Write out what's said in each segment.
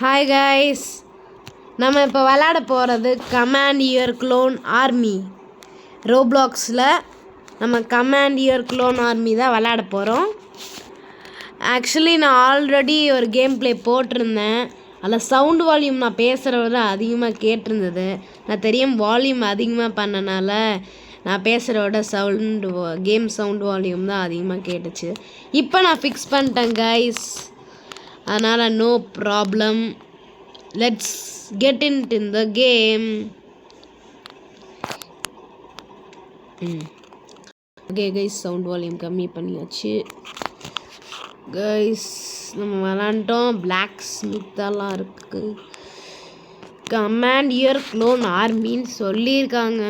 Hi guys, நம்ம இப்போ விளாட போகிறது கமாண்ட் யுவர் க்ளோன் ஆர்மி. ரோப்ளாக்ஸில் நம்ம கமாண்ட் யுவர் க்ளோன் ஆர்மி தான் விளாட போகிறோம். ஆக்சுவலி நான் ஆல்ரெடி ஒரு கேம் ப்ளே போட்டிருந்தேன். அதில் சவுண்டு வால்யூம் நான் பேசுகிறத அதிகமாக கேட்டிருந்தது. நான் தெரியும் வால்யூம் அதிகமாக பண்ணனால நான் பேசுகிறோட கேம் சவுண்டு வால்யூம் தான் அதிகமாக கேட்டுச்சு. இப்போ நான் ஃபிக்ஸ் பண்ணிட்டேன் கைஸ், அதனால் no problem. Let's get in the game. Okay guys, sound volume கம்மி பண்ணியாச்சு கைஸ். நம்ம விளாண்டோம். பிளாக் ஸ்மித்தெல்லாம் இருக்குது. கமாண்ட் யுவர் க்ளோன் ஆர்மின்னு சொல்லியிருக்காங்க.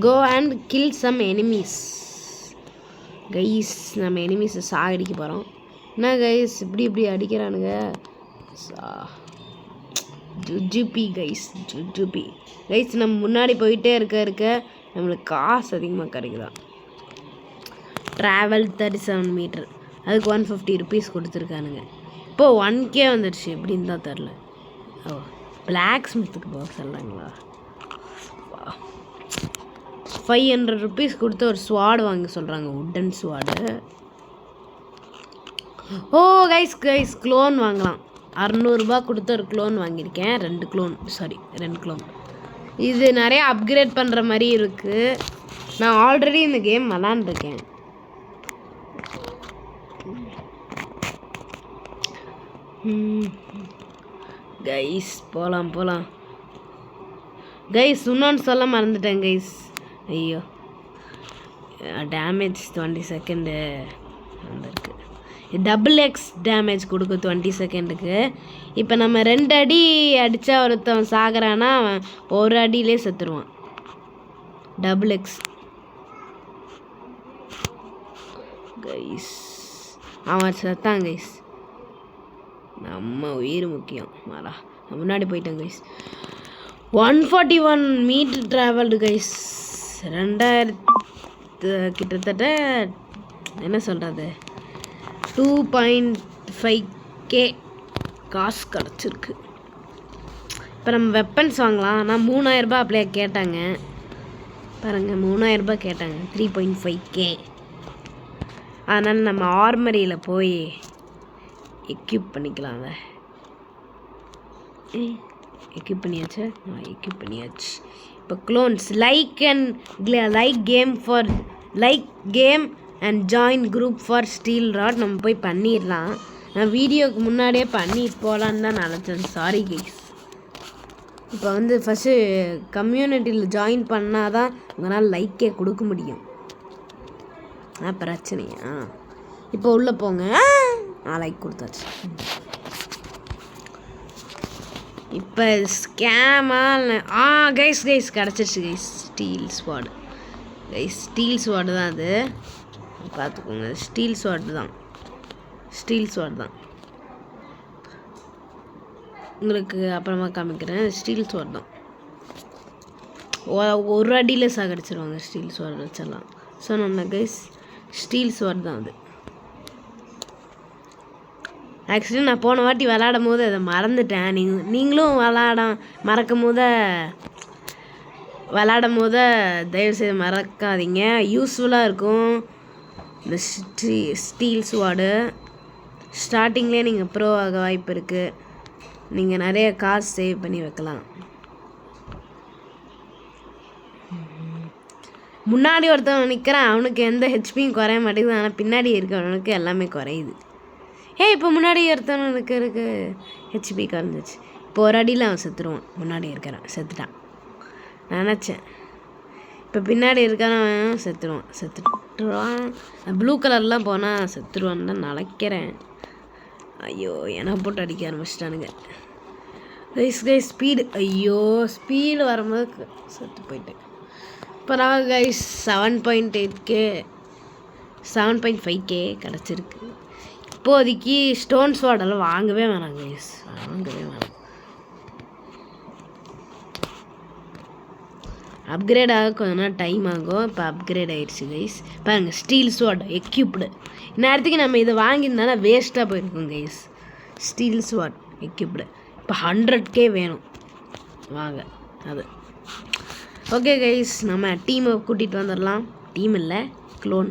Go and kill some enemies. Guys, நம்ம எனிமீஸை சாகடிக்க போகிறோம். என்ன கைஸ் இப்படி அடிக்கிறானுங்க? ஜுஜுபி கைஸ், ஜுஜுபி கைஸ். நம்ம முன்னாடி போயிட்டே இருக்க நம்மளுக்கு காசு அதிகமாக கிடைக்குதான். ட்ராவல் 37 மீட்டர், அதுக்கு 150 ருபீஸ் கொடுத்துருக்கானுங்க. இப்போது 1K வந்துடுச்சு. எப்படின்னு தான் தெரில. ஓ, பிளாக் ஸ்மித்துக்கு போக சொல்கிறாங்களா? 500 ருபீஸ் கொடுத்து ஒரு ஸ்வாடு வாங்க சொல்கிறாங்க, உட்டன் ஸ்வாடு. ஓ கைஸ், க்ளோன் வாங்கலாம். 600 ரூபா கொடுத்து ஒரு க்ளோன் வாங்கியிருக்கேன். 2 க்ளோன். இது நிறைய அப்கிரேட் பண்ணுற மாதிரி இருக்குது. நான் ஆல்ரெடி இந்த கேம் விளாண்டுருக்கேன். கைஸ் போகலாம் கைஸ். இன்னொன்று சொல்ல மறந்துட்டேன் கைஸ். ஐயோ, டேமேஜ் 20 செகண்டு வந்திருக்கு. XX டேமேஜ் கொடுக்கும் 20 செகண்டுக்கு. இப்போ நம்ம 2 அடி அடித்தா ஒருத்தன் சாகிறான்னா அவன் 1 அடியிலே செத்துருவான். XX கைஸ், அவன் செத்தான் கைஸ். நம்ம உயிர் முக்கியம். மாறா, முன்னாடி போயிட்டேன் கைஸ். 141 metre travelled guys. 2000 கிட்டத்தட்ட என்ன சொல்கிறது, 2.5K காசு கிடச்சிருக்கு. இப்போ நம்ம வெப்பன்ஸ் வாங்கலாம். நான் 3000 ரூபாய் அப்படியே கேட்டாங்க பாருங்கள். 3000 ரூபாய் கேட்டாங்க. 3.5K. அதனால் நம்ம ஆர்மரியில் போய் எக்யூப் பண்ணிக்கலாம். அதை எக்யூப் பண்ணியாச்சு. இப்போ clones like game and join group for steel rod. நம்ம போய் பண்ணிடலாம். நான் வீடியோக்கு முன்னாடியே பண்ணி போகலான்னு தான் நினச்சேன். Sorry guys. இப்போ வந்து ஃபஸ்ட்டு கம்யூனிட்டியில் ஜாயின் பண்ணால் தான் உங்களால் லைக்கே கொடுக்க முடியும். பிரச்சனையா? இப்போ உள்ளே போங்க. லைக் கொடுத்தாச்சு. இப்போ ஸ்கேமாக கைஸ் கிடச்சிருச்சு கைஸ். ஸ்டீல் ஸ்வாடு தான் அது. பார்த்துக்கோங்க, ஸ்டீல் ஸ்வாடு தான். உங்களுக்கு அப்புறமா காமிக்கிறேன். ஸ்டீல் ஸ்வாட் தான். 1 அடியில் சாகடிச்சிருவாங்க ஸ்டீல் ஸ்வாட் வச்செல்லாம். சொன்னோம்னா கைஸ், ஸ்டீல் ஸ்வாட் தான் அது. ஆக்சுவலி நான் போன வாட்டி விளாடும் போது அதை மறந்துட்டேன். நீங்களும் மறக்கும் போது தயவுசெய்து மறக்காதீங்க. யூஸ்ஃபுல்லாக இருக்கும் இந்த ஸ்டீல் ஸ்வாடு. ஸ்டார்டிங்லேயே நீங்கள் ப்ரோ ஆக வாய்ப்பு இருக்குது. நீங்கள் நிறைய காசு சேவ் பண்ணி வைக்கலாம். முன்னாடி ஒருத்தவன் நிற்கிறான், அவனுக்கு எந்த ஹெச்பியும் குறைய மாட்டேங்குது. ஆனால் பின்னாடி இருக்கிறவனுக்கு எல்லாமே குறையுது. இப்போ முன்னாடி ஒருத்தவனுக்கு ஹெச்பி குறைஞ்சிச்சு. இப்போ 1 அடியில் அவன் செத்துருவான். முன்னாடி இருக்கிறான் செத்துட்டான் நினச்சேன். இப்போ பின்னாடி இருக்கிறவன் செத்துருவான். ப்ளூ கலர்லாம் போனால் செத்துருவான்னு தான் நினைக்கிறேன். ஐயோ, என்ன போட்டு அடிக்க ஆரம்பிச்சிட்டானுங்க கைஸ். ஸ்பீடு, ஐயோ ஸ்பீடு வரும்போது செத்து போயிட்டேன். இப்போ நான் கைஸ் 7.5K கிடச்சிருக்கு. இப்போதைக்கு ஸ்டோன் ஸ்வாடெல்லாம் வாங்கவே வேணாம் கைஸ், அப்கிரேட் ஆக கொஞ்ச நேரம் டைம் ஆகும். இப்போ அப்கிரேட் ஆகிடுச்சு கைஸ். பாருங்கள், ஸ்டீல் ஸ்வாட் எக்யூப்டு. இந்நேரத்துக்கு நம்ம இதை வாங்கியிருந்தாலும் வேஸ்ட்டாக போயிருக்கோம் கைஸ். ஸ்டீல் ஸ்வாட் எக்யூப்டு. இப்போ 100K வேணும் வாங்க அது. ஓகே கைஸ், நம்ம டீமை கூட்டிகிட்டு வந்துடலாம். டீம் இல்லை, க்ளோன்.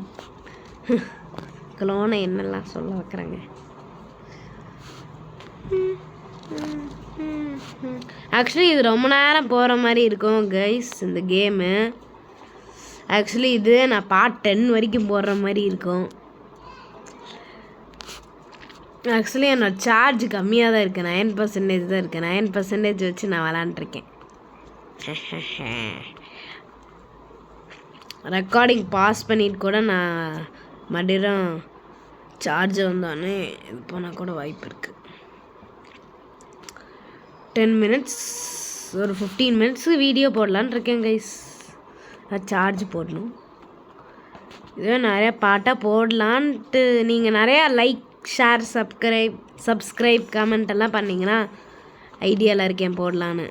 க்ளோனை என்னெல்லாம் சொல்ல வைக்கிறாங்க. ஆக்சுவலி இது ரொம்ப நேரம் போகிற மாதிரி இருக்கும் கைஸ் இந்த கேமு. ஆக்சுவலி இது நான் பார்ட் 10 வரைக்கும் போடுற மாதிரி இருக்கும். ஆக்சுவலி என்னோட சார்ஜ் கம்மியாக தான் இருக்குது, 9% தான் இருக்குது. 9% வச்சு நான் விளாண்டுருக்கேன். ரெக்கார்டிங் பாஸ் பண்ணிட்டு கூட நான் மறுபடியும் சார்ஜ் வந்தோடனே இது போனால் கூட வாய்ப்பு இருக்குது. 10 minutes ஒரு 15 minutes வீடியோ போடலான்னு இருக்கேன் கைஸ். சார்ஜ் போடணும். இதுவே நிறையா பாட்டாக போடலான்ட்டு நீங்கள் நிறையா லைக், ஷேர், சப்ஸ்கிரைப் கமெண்ட் எல்லாம் பண்ணிங்கன்னா ஐடியாவில் இருக்கேன் போடலான்னு.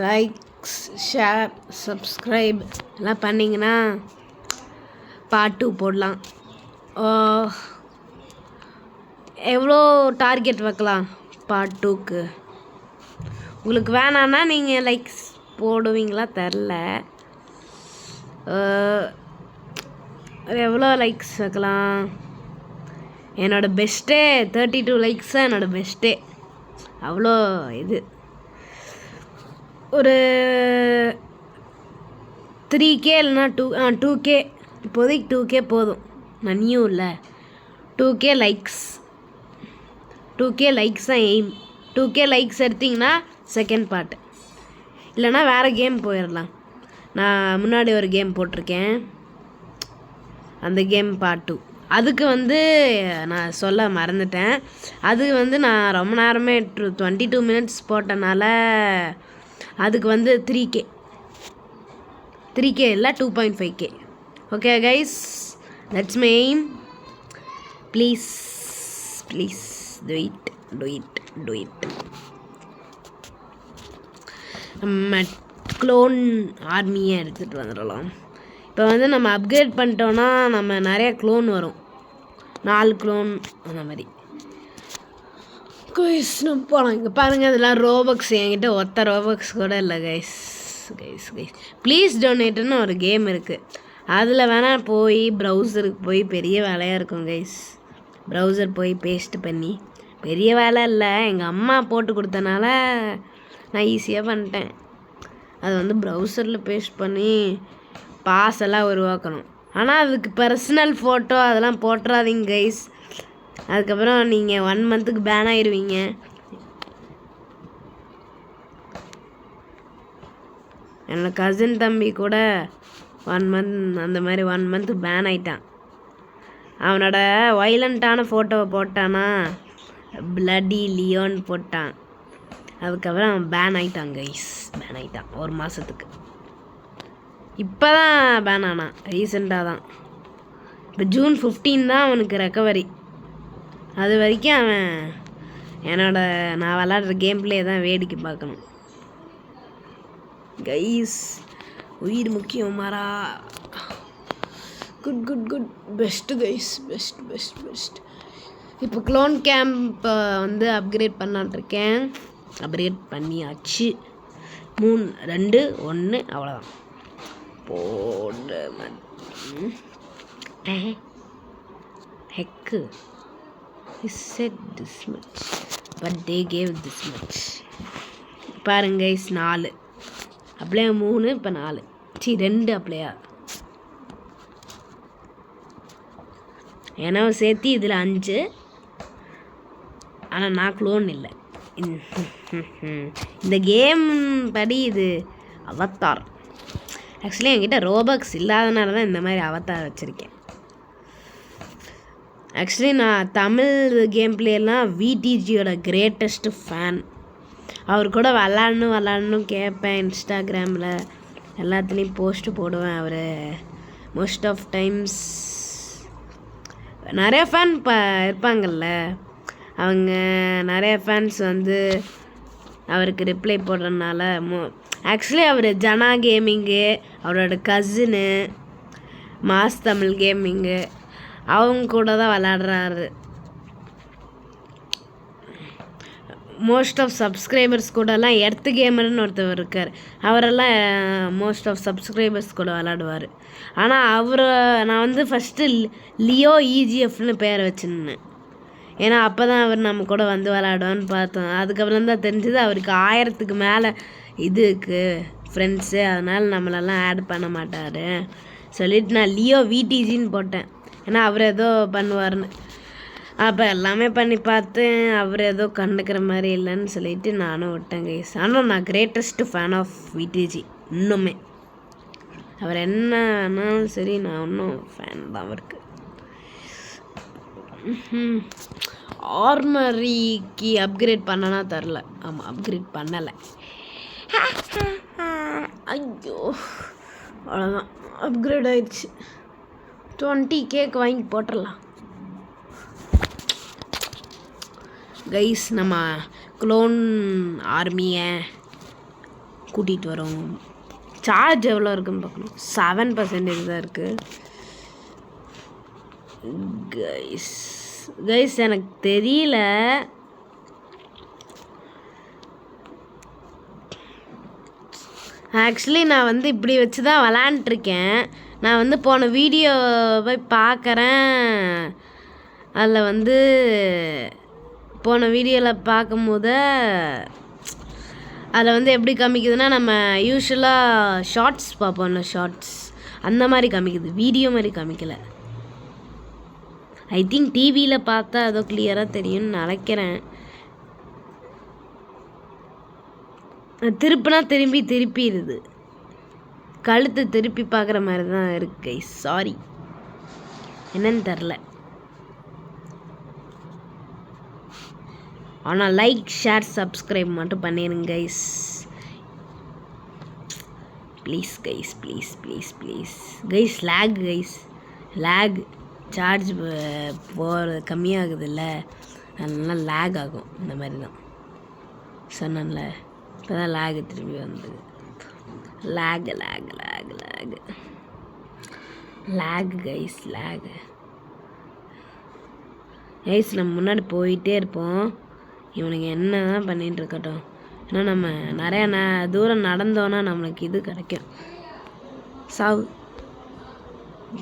லைக்ஸ், ஷேர், சப்ஸ்கிரைப் எல்லாம் பண்ணிங்கன்னா பார்ட் 2 போடலாம். எவ்வளோ டார்கெட் வைக்கலாம் பார்ட் 2க்கு? உங்களுக்கு வேணான்னா நீங்கள் லைக்ஸ் போடுவீங்களா தெரில. எவ்வளோ லைக்ஸ் வைக்கலாம்? என்னோடய பெஸ்ட்டே 32 லைக்ஸ் தான் என்னோடய பெஸ்ட்டே. அவ்வளோ இது ஒரு 3K இல்லைனா 2K. இப்போதைக்கு 2K போதும். நான் நியூ இல்லை. 2K லைக்ஸ் தான் எய்ம். 2K லைக்ஸ் எடுத்திங்கன்னா செகண்ட் பார்ட். இல்லைனா வேறு கேம் போயிடலாம். நான் முன்னாடி ஒரு கேம் போட்டிருக்கேன், அந்த கேம் பார்ட் 2. அதுக்கு நான் சொல்ல மறந்துட்டேன். அது நான் ரொம்ப நேரமே 22 minutes போட்டனால அதுக்கு 3K இல்லை 2.5K. Okay guys, that's my aim. Please do it. நம்ம க்ளோன் ஆர்மியை எடுத்துகிட்டு வந்துடலாம். இப்போ நம்ம அப்கிரேட் பண்ணிட்டோன்னா நம்ம நிறையா க்ளோன் வரும். 4 க்ளோன் அந்த மாதிரி. கைஸ் நம்ம போகலாம். இங்கே பாருங்கள், இதெல்லாம் ரோபக்ஸ். என்கிட்ட ஒத்த ரோபக்ஸ் கூட இல்லை கைஸ். ப்ளீஸ் டொனேட்டுன்னு ஒரு கேம் இருக்குது. அதில் வேணால் போய் ப்ரௌசருக்கு போய் பெரிய வேலையாக இருக்கும் கைஸ். ப்ரௌசர் போய் பேஸ்ட் பண்ணி பெரிய வேலை இல்லை, எங்கள் அம்மா போட்டு கொடுத்தனால நான் ஈஸியாக பண்ணிட்டேன். அது ப்ரௌசரில் பேஸ்ட் பண்ணி பாஸ் எல்லாம் உருவாக்கணும். ஆனால் அதுக்கு பர்சனல் ஃபோட்டோ அதெல்லாம் போட்டுறாதீங்க கைஸ். அதுக்கப்புறம் நீங்கள் 1 month பேன் ஆயிடுவீங்க. என்னோட கசின் தம்பி கூட 1 month அந்த மாதிரி 1 month பேன் ஆகிட்டான். அவனோட வைலண்ட்டான ஃபோட்டோவை போட்டானா, பிளடி லியோன் போட்டான். அதுக்கப்புறம் அவன் பேன் ஆகிட்டான் கைஸ். பேன் ஆகிட்டான் 1 மாதத்துக்கு. இப்போ தான் பேன் ஆனான், ரீசெண்டாக தான். இப்போ June 15 தான் அவனுக்கு ரெக்கவரி. அது வரைக்கும் அவன் நான் விளாட்ற கேம் பிளே தான் வேடிக்கை பார்க்கணும் கைஸ். உயிர் முக்கியம் மாறா. Good best guys, best. இப்போ க்ளோன் கேம்ப் அப்கிரேட் பண்ணலான்ட்ருக்கேன். அப்கிரேட் பண்ணியாச்சு. 3 2 1 அவ்வளோதான். போட ஹெக்கு said this much but they gave this much. பாருங்க guys, 4 அப்படியே 3 இப்போ 4 2 அப்படியா ஏன்னா சேர்த்து இதில் 5. ஆனால் நான் க்ளோன் இல்லை. இந்த கேம் படி இது அவத்தார். ஆக்சுவலி என்கிட்ட ரோபக்ஸ் இல்லாதனால தான் இந்த மாதிரி அவத்தார் வச்சுருக்கேன். ஆக்சுவலி நான் தமிழ் கேம் பிளேயெல்லாம் விடிஜியோட கிரேட்டஸ்ட் ஃபேன். அவர் கூட விளாட்ணும் கேட்பேன். இன்ஸ்டாகிராமில் எல்லாத்துலேயும் போஸ்ட்டு போடுவேன். அவர் மோஸ்ட் ஆஃப் டைம்ஸ் நிறைய ஃபேன் இருப்பாங்கள்ல, அவங்க நிறைய ஃபேன்ஸ் அவருக்கு ரிப்ளை போடுறதுனால ஆக்சுவலி அவர் ஜனா கேமிங்கு, அவரோட கசினு, மாஸ் தமிழ் கேமிங்கு அவங்க கூட தான் விளாடுறாரு. மோஸ்ட் ஆஃப் சப்ஸ்கிரைபர்ஸ் கூடலாம் எர்த்து கேமர்னு ஒருத்தவர் இருக்கார். அவரெல்லாம் மோஸ்ட் ஆஃப் சப்ஸ்கிரைபர்ஸ் கூட விளாடுவார். ஆனால் நான் வந்து ஃபஸ்ட்டு லியோ இஜிஎஃப்னு பேர் வச்சுருந்தேன். ஏன்னா அப்போ தான் அவர் நம்ம கூட வந்து விளாடுவான்னு பார்த்தோம். அதுக்கப்புறம் தான் தெரிஞ்சது அவருக்கு 1000க்கு மேலே இது இருக்குது ஃப்ரெண்ட்ஸு. அதனால் நம்மளெல்லாம் ஆட் பண்ண மாட்டார் சொல்லிவிட்டு நான் லியோ விடிஜின்னு போட்டேன். ஏன்னா அவர் ஏதோ பண்ணுவார்னு. அப்போ எல்லாமே பண்ணி பார்த்தேன். அவர் ஏதோ கண்டுக்கிற மாதிரி இல்லைன்னு சொல்லிவிட்டு நானும் விட்டேன் கைஸ். ஆனால் நான் கிரேட்டஸ்ட்டு ஃபேன் ஆஃப் விடிஜி இன்னுமே. அவர் என்ன ஆனாலும் சரி நான் இன்னும் ஃபேன் தான் அவருக்கு. ஆர்மரிக்கு அப்கிரேட் பண்ணனா தெரில. ஆமாம், அப்கிரேட் பண்ணலை. ஐயோ அவ்வளோதான், அப்கிரேட் ஆயிடுச்சு. 20K வாங்கி போட்டுடலாம் கைஸ். நம்ம க்ளோன் ஆர்மியை கூட்டிகிட்டு வரோம். சார்ஜ் எவ்வளோ இருக்குன்னு பார்க்கணும். 7% தான் இருக்குது கைஸ். எனக்கு தெரியல. ஆக்சுவலி நான் வந்து இப்படி வச்சு தான் விளாண்டுருக்கேன். நான் வந்து போன வீடியோ போய் பார்க்குறேன். அதில் வந்து போன வீடியோவில் பார்க்கும்போது அதில் வந்து எப்படி காமிக்குதுன்னா, நம்ம யூஸ்வலாக ஷார்ட்ஸ் பார்ப்போம்ல, ஷார்ட்ஸ் அந்த மாதிரி காமிக்குது, வீடியோ மாதிரி காமிக்கலை. ஐ திங்க் டிவியில் பார்த்தா அதோ கிளியராக தெரியும்னு நினைக்கிறேன். திருப்பினா திருப்பிடுது. கழுத்து திருப்பி பார்க்குற மாதிரி தான் இருக்கு கைஸ். சாரி, என்னன்னு தெரில. ஆனால் லைக், ஷேர், சப்ஸ்கிரைப் மட்டும் பண்ணிடுங்க guys. Please guys, please please please guys. Lag charge போகிறது கம்மியாகுதுல்ல, அதனால லேக் ஆகும். இந்த மாதிரி தான் சொன்னேன்ல, இப்போ தான் லேக் திரும்பி வந்தது. Lag guys, guys. நம்ம முன்னாடி போயிட்டே இருப்போம். இவனுக்கு என்ன தான் பண்ணிகிட்டு இருக்கட்டும். ஏன்னா நம்ம நிறையா தூரம் நடந்தோன்னா நம்மளுக்கு இது கிடைக்கும். சாவு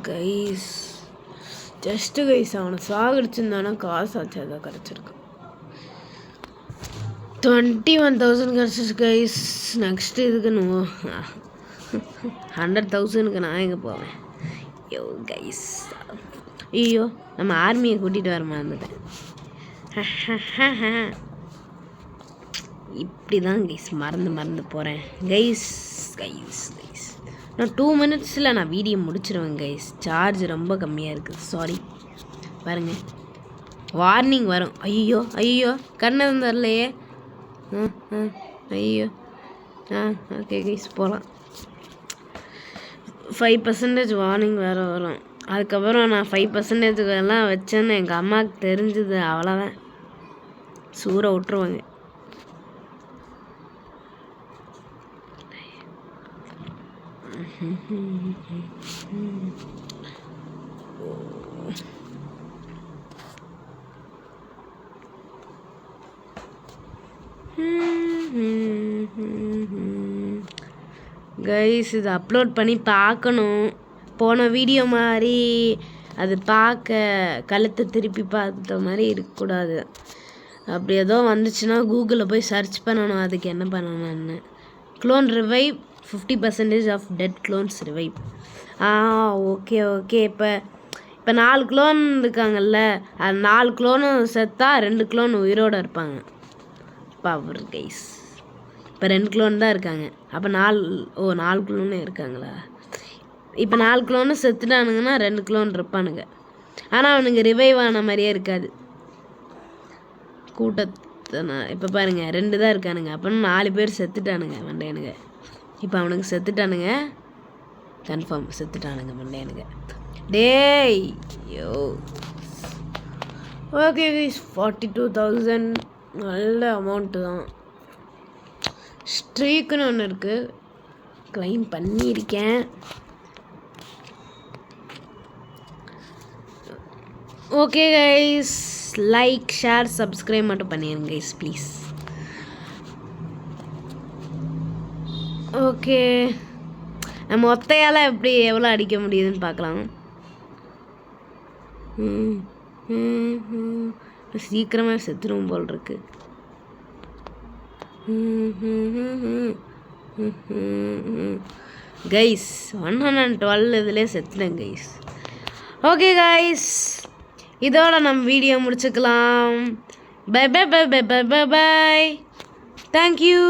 கைஸ். ஜஸ்ட்டு கைஸ், அவனை சாகடிச்சிருந்தானா காசு ஆச்சு, அதான் கிடச்சிருக்கு. 21,000 கிடச்சிச்சு கைஸ். நெக்ஸ்ட்டு இதுக்கு 100,000க்கு நான் எங்கே போவேன்? ஐயோ கைஸ், ஐயோ நம்ம ஆர்மியை கூட்டிகிட்டு வர மறந்துட்டேன். இப்படி தான் கைஸ் மறந்து போகிறேன் கைஸ். நான் 2 மினிட்ஸில் நான் வீடியோ முடிச்சிடுவேன் கைஸ். சார்ஜ் ரொம்ப கம்மியாக இருக்குது. சாரி பாருங்கள், வார்னிங் வரும். ஐயோ கண்ணு தரலையே. ஐயோ ஓகே கைஸ், போகலாம். 5% வார்னிங் வேறு வரும். அதுக்கப்புறம் நான் 5% எல்லாம் வச்சேன்னு எங்கள் அம்மாவுக்கு தெரிஞ்சுது, அவ்வளோதான், சூற விட்டுருவாங்க. கைஸ், இது அப்லோட் பண்ணி பார்க்கணும். போன வீடியோ மாதிரி அது பார்க்க கழுத்தை திருப்பி பார்த்த மாதிரி இருக்கக்கூடாது. அப்படி ஏதோ வந்துச்சுன்னா கூகுளில் போய் சர்ச் பண்ணணும், அதுக்கு என்ன பண்ணணும்னு. Clone revive 50% of dead clones revive. Okay. இப்போ 4 க்ளோன் இருக்காங்கல்ல, அது 4 க்ளோனும் செத்தா 2 க்ளோன் உயிரோடு இருப்பாங்க. Power guys. இப்போ 2 க்ளோன் தான் இருக்காங்க. அப்போ 4 க்ளோனு இருக்காங்களா? இப்போ 4 க்ளோனு செத்துட்டானுங்கன்னா 2 க்ளோன் இருப்பானுங்க. ஆனால் அவனுங்க ரிவைவ் ஆன மாதிரியே இருக்காது கூட்டத்தை. இப்போ பாருங்கள், 2 தான் இருக்கானுங்க. அப்போ 4 பேர் செத்துட்டானுங்க மண்டையனுங்க. இப்போ அவனுக்கு செத்துட்டானுங்க, கன்ஃபார்ம் செத்துட்டானுங்க மண்டையனுங்க. டேய் யோ. ஓகே கைஸ், 42,000 நல்ல அமௌண்ட்டு தான். ஸ்ட்ரீக்குன்னு ஒன்று இருக்குது, க்ளைம் பண்ணியிருக்கேன். Okay guys, like share subscribe மட்டும் பண்ணிடுங்க கைஸ் ப்ளீஸ். ஓகே, நம்ம ஒத்தையால் எப்படி எவ்வளோ அடிக்க முடியுதுன்னு பார்க்கலாம். சீக்கிரமாக செத்துரும் போல் இருக்கு. கைஸ் 112 இதிலே செத்துனேன் கைஸ். ஓகே கைஸ், இதோட நம்ம வீடியோ முடிச்சுக்கலாம். Bye bye bye bye bye bye bye. Thank you.